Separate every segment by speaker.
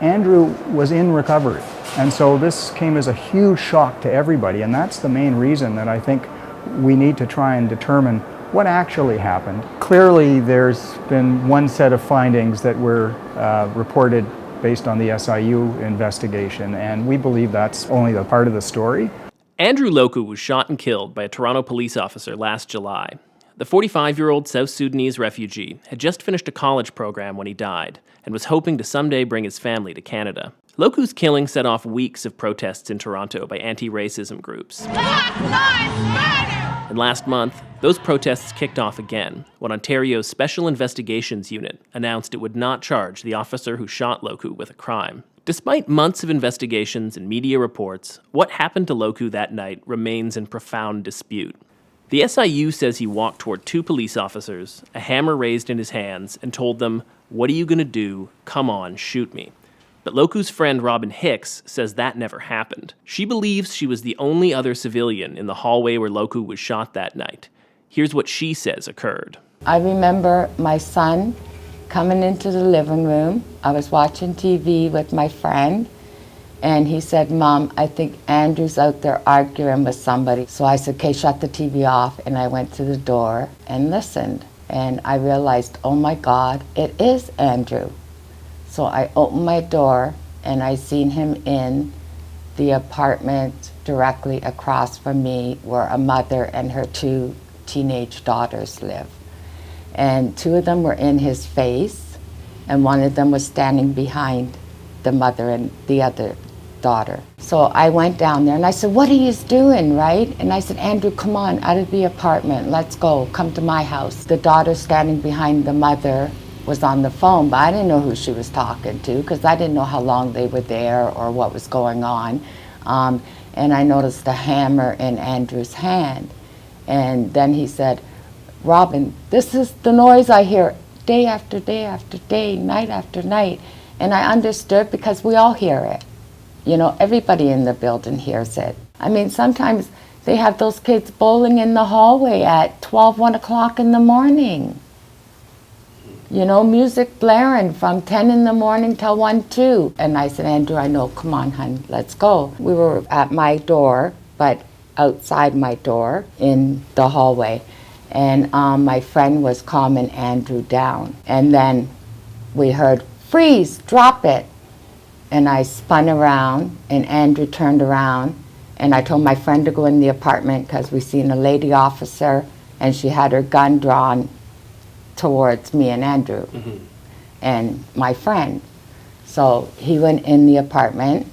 Speaker 1: Andrew was in recovery, and so this came as a huge shock to everybody, and that's the main reason that I think we need to try and determine what actually happened. Clearly, there's been one set of findings that were reported based on the SIU investigation, and we believe that's only a part of the story.
Speaker 2: Andrew Loku was shot and killed by a Toronto police officer last July. The 45-year-old South Sudanese refugee had just finished a college program when he died and was hoping to someday bring his family to Canada. Loku's killing set off weeks of protests in Toronto by anti-racism groups. And last month, those protests kicked off again when Ontario's Special Investigations Unit announced it would not charge the officer who shot Loku with a crime. Despite months of investigations and media reports, what happened to Loku that night remains in profound dispute. The SIU says he walked toward two police officers, a hammer raised in his hands, and told them, "What are you going to do? Come on, shoot me." But Loku's friend Robin Hicks says that never happened. She believes she was the only other civilian in the hallway where Loku was shot that night. Here's what she says occurred.
Speaker 3: I remember my son coming into the living room. I was watching TV with my friend, and he said, "Mom, I think Andrew's out there arguing with somebody." So I said, "Okay, shut the TV off," and I went to the door and listened. And I realized, oh my God, it is Andrew. So I opened my door and I seen him in the apartment directly across from me where a mother and her two teenage daughters live. And two of them were in his face, and one of them was standing behind the mother and the other daughter. So I went down there and I said, "What are you doing, right?" And I said, "Andrew, come on, out of the apartment, let's go, come to my house." The daughter standing behind the mother was on the phone, but I didn't know who she was talking to because I didn't know how long they were there or what was going on. And I noticed the hammer in Andrew's hand. And then he said, "Robin, this is the noise I hear day after day after day, night after night." And I understood because we all hear it. You know, everybody in the building hears it. I mean, sometimes they have those kids bowling in the hallway at 12, 1 o'clock in the morning. You know, music blaring from 10 in the morning till 1, 2. And I said, "Andrew, I know, come on, hon, let's go." We were at my door, but outside my door in the hallway. And my friend was calming Andrew down. And then we heard, "Freeze, drop it." And I spun around and Andrew turned around. And I told my friend to go in the apartment because we seen a lady officer and she had her gun drawn towards me and Andrew and my friend. So he went in the apartment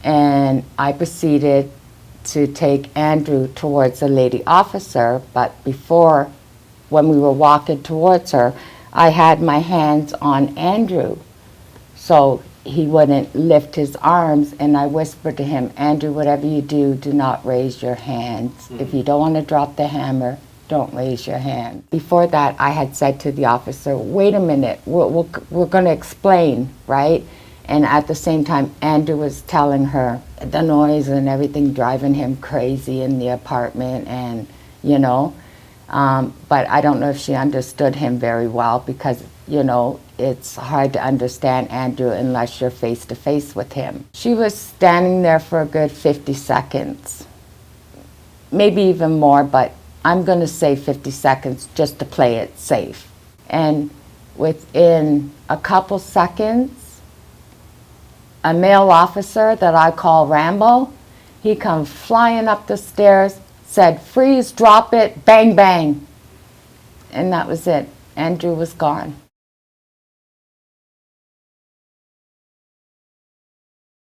Speaker 3: and I proceeded to take Andrew towards the lady officer, but before, when we were walking towards her, I had my hands on Andrew so he wouldn't lift his arms, and I whispered to him, "Andrew, whatever you do, do not raise your hands. If you don't want to drop the hammer, don't raise your hand." Before that, I had said to the officer, "Wait a minute, we're going to explain, right?" And at the same time, Andrew was telling her the noise and everything driving him crazy in the apartment, and, you know, but I don't know if she understood him very well because, you know, it's hard to understand Andrew unless you're face to face with him. She was standing there for a good 50 seconds, maybe even more, but I'm going to say 50 seconds just to play it safe. And within a couple seconds, a male officer that I call Rambo, he come flying up the stairs, said, "Freeze, drop it, bang, bang." And that was it. Andrew was gone.